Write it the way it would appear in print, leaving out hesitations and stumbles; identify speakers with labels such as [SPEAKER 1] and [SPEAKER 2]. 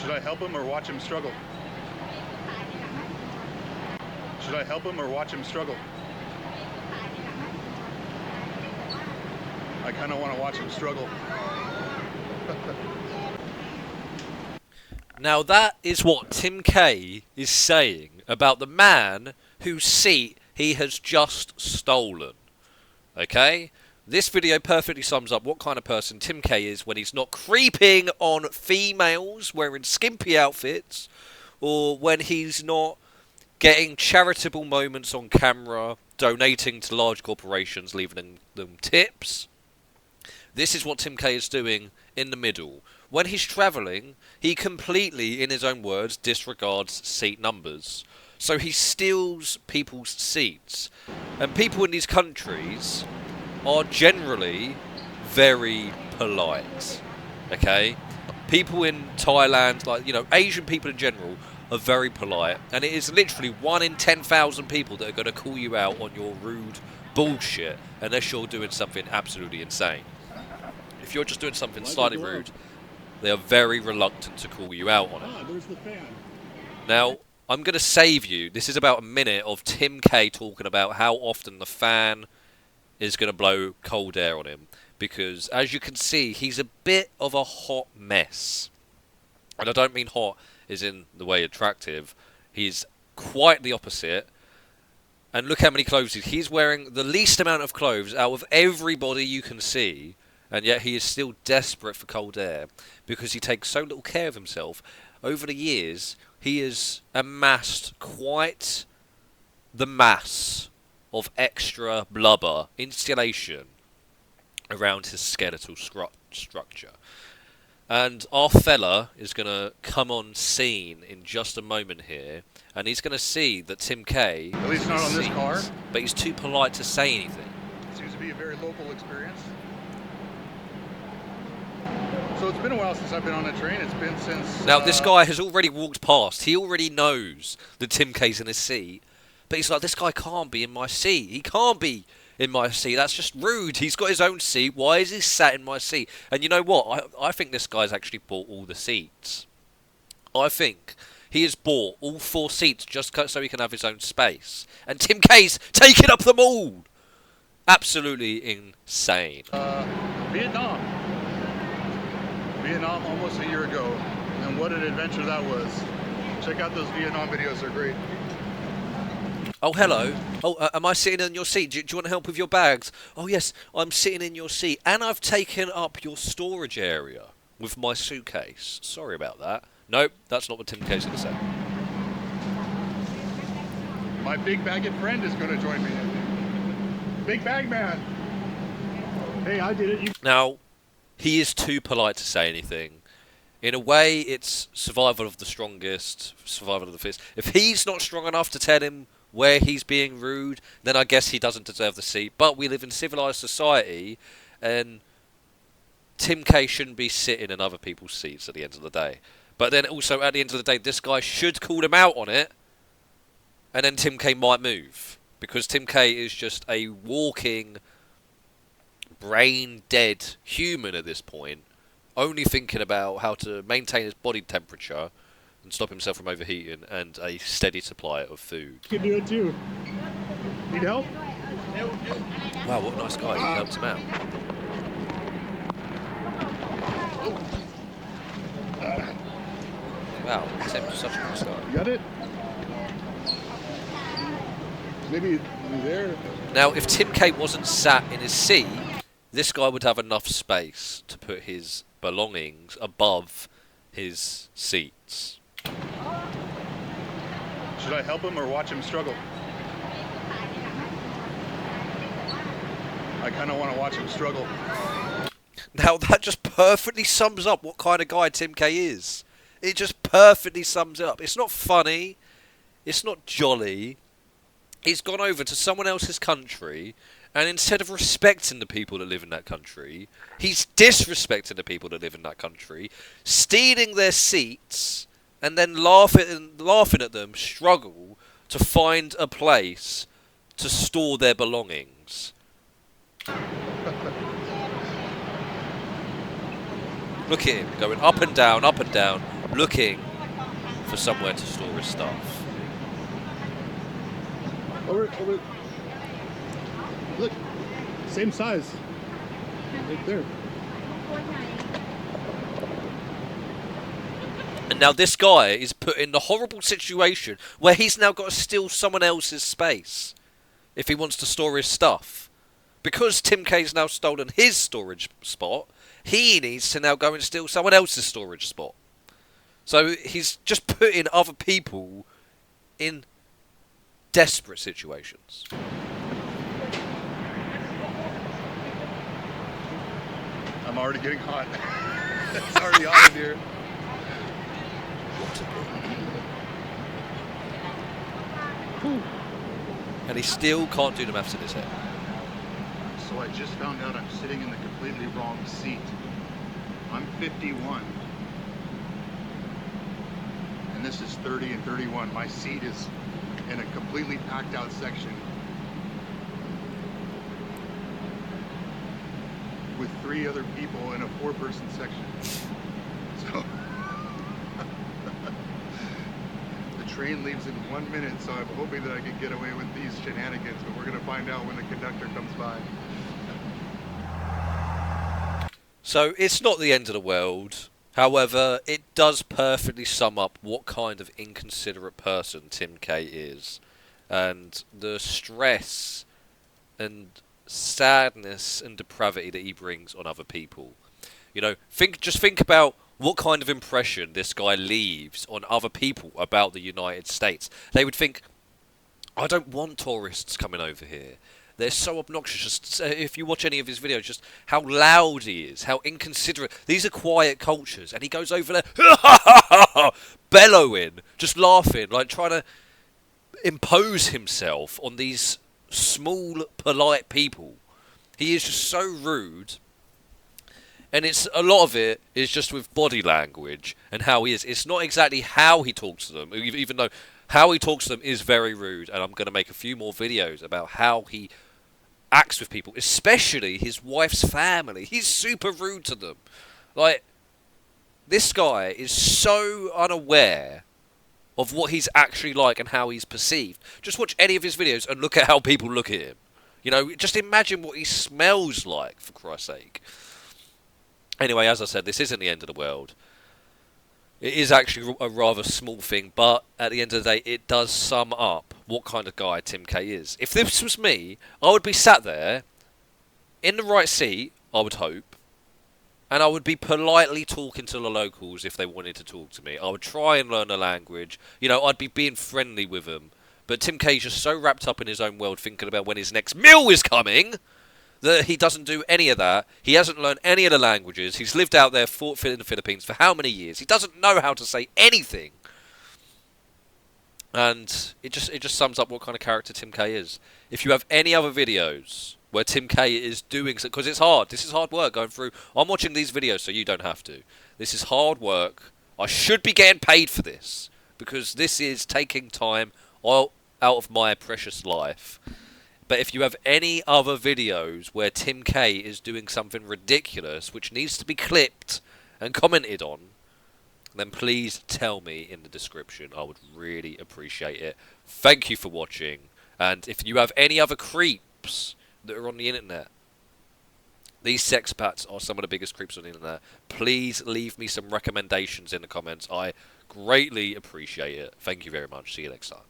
[SPEAKER 1] Should I help him or watch him struggle? Should I help him or watch him struggle? I kind of want to watch him struggle.
[SPEAKER 2] Now that is what Tim Kay is saying about the man whose seat he has just stolen. Okay? This video perfectly sums up what kind of person Tim Kay is when he's not creeping on females wearing skimpy outfits, or when he's not getting charitable moments on camera, donating to large corporations, leaving them tips. This is what Tim Kay is doing in the middle. When he's travelling, he completely, in his own words, disregards seat numbers. So he steals people's seats. And people in these countries are generally very polite. Okay? People in Thailand, like, you know, Asian people in general, are very polite. And it is literally 1 in 10,000 people that are going to call you out on your rude bullshit unless you're doing something absolutely insane. If you're just doing something slightly rude, they are very reluctant to call you out on it.
[SPEAKER 1] There's the fan.
[SPEAKER 2] Now, I'm going to save you. This is about a minute of Tim Kay talking about how often the fan is going to blow cold air on him. Because, as you can see, he's a bit of a hot mess. And I don't mean hot as in the way attractive. He's quite the opposite. And look how many clothes he's wearing. The least amount of clothes out of everybody you can see. And yet he is still desperate for cold air because he takes so little care of himself. Over the years, he has amassed quite the mass of extra blubber insulation around his skeletal structure. And our fella is going to come on scene in just a moment here, and he's going to see that Tim Kay,
[SPEAKER 1] At least not on this car.
[SPEAKER 2] but he's too polite to say anything.
[SPEAKER 1] Seems to be a very local experience. So it's been a while since I've been on a train. It's been since...
[SPEAKER 2] Now, this guy has already walked past. He already knows that Tim Kay's in his seat. But he's like, this guy can't be in my seat. He can't be in my seat. That's just rude. He's got his own seat. Why is he sat in my seat? And you know what? I think this guy's actually bought all the seats. I think he has bought all 4 seats just so he can have his own space. And Tim Kay's taking up them all. Absolutely insane.
[SPEAKER 1] Vietnam. Vietnam almost a year ago. And what an adventure that was. Check out those Vietnam videos. They're great.
[SPEAKER 2] Oh, hello. Oh, am I sitting in your seat? Do you want help with your bags? Oh, yes, I'm sitting in your seat. And I've taken up your storage area with my suitcase. Sorry about that. Nope, that's not what Tim Kay's going to say.
[SPEAKER 1] My big bagged friend is going to join me. Big bag man. Hey, I did it.
[SPEAKER 2] Now, he is too polite to say anything. In a way, it's survival of the strongest, survival of the fittest. If he's not strong enough to tell him where he's being rude, then I guess he doesn't deserve the seat. But we live in civilised society, and Tim Kay shouldn't be sitting in other people's seats at the end of the day. But then also, at the end of the day, this guy should call him out on it, and then Tim Kay might move. Because Tim Kay is just a walking, brain-dead human at this point, only thinking about how to maintain his body temperature and stop himself from overheating and a steady supply of food.
[SPEAKER 1] You can do it too. Need help?
[SPEAKER 2] Wow, what a nice guy. He helped him out. Wow, Tim's such a nice guy.
[SPEAKER 1] You got it? Maybe there.
[SPEAKER 2] Now, if Tim Kay wasn't sat in his seat, this guy would have enough space to put his belongings above his seats.
[SPEAKER 1] Should I help him or watch him struggle? I kind of want to watch him struggle.
[SPEAKER 2] Now, that just perfectly sums up what kind of guy Tim Kay is. It just perfectly sums it up. It's not funny. It's not jolly. He's gone over to someone else's country, and instead of respecting the people that live in that country, he's disrespecting the people that live in that country, stealing their seats, and then laughing at them struggle to find a place to store their belongings. Look at him going up and down, looking for somewhere to store his stuff.
[SPEAKER 1] Over. Look, same size. Right there.
[SPEAKER 2] And now this guy is put in the horrible situation where he's now got to steal someone else's space if he wants to store his stuff. Because Tim K's now stolen his storage spot, he needs to now go and steal someone else's storage spot. So he's just putting other people in desperate situations.
[SPEAKER 1] I'm already getting hot. It's already hot in here.
[SPEAKER 2] And he still can't do the maths in his head.
[SPEAKER 3] So I just found out I'm sitting in the completely wrong seat. I'm 51. And this is 30 and 31. My seat is in a completely packed out section with 3 other people in a 4-person section. So the train leaves in 1 minute, so I'm hoping that I can get away with these shenanigans, but we're gonna find out when the conductor comes by.
[SPEAKER 2] So it's not the end of the world. However, it does perfectly sum up what kind of inconsiderate person Tim K is, and the stress and sadness and depravity that he brings on other people. You know, just think about what kind of impression this guy leaves on other people about the United States. They would think, I don't want tourists coming over here. They're so obnoxious. Just, if you watch any of his videos, just how loud he is, how inconsiderate. These are quiet cultures, and he goes over there, bellowing, just laughing, like trying to impose himself on these small, polite people. He is just so rude. And it's a lot of it is just with body language and how he is. It's not exactly how he talks to them, even though how he talks to them is very rude. And I'm going to make a few more videos about how he acts with people, especially his wife's family. He's super rude to them. Like, this guy is so unaware of what he's actually like and how he's perceived. Just watch any of his videos and look at how people look at him. You know, just imagine what he smells like, for Christ's sake. Anyway, as I said, this isn't the end of the world. It is actually a rather small thing, but at the end of the day, it does sum up what kind of guy Tim K is. If this was me, I would be sat there, in the right seat, I would hope, and I would be politely talking to the locals if they wanted to talk to me. I would try and learn the language. You know, I'd be being friendly with them. But Tim K's just so wrapped up in his own world, thinking about when his next meal is coming, that he doesn't do any of that. He hasn't learned any of the languages. He's lived out there in the Philippines for how many years? He doesn't know how to say anything. And it just sums up what kind of character Tim K is. If you have any other videos where Tim K is doing something, because it's hard. This is hard work going through. I'm watching these videos so you don't have to. This is hard work. I should be getting paid for this, because this is taking time out of my precious life. But if you have any other videos where Tim K is doing something ridiculous which needs to be clipped and commented on, then please tell me in the description. I would really appreciate it. Thank you for watching. And if you have any other creeps that are on the internet, these sexpats are some of the biggest creeps on the internet. Please leave me some recommendations in the comments. I greatly appreciate it. Thank you very much. See you next time.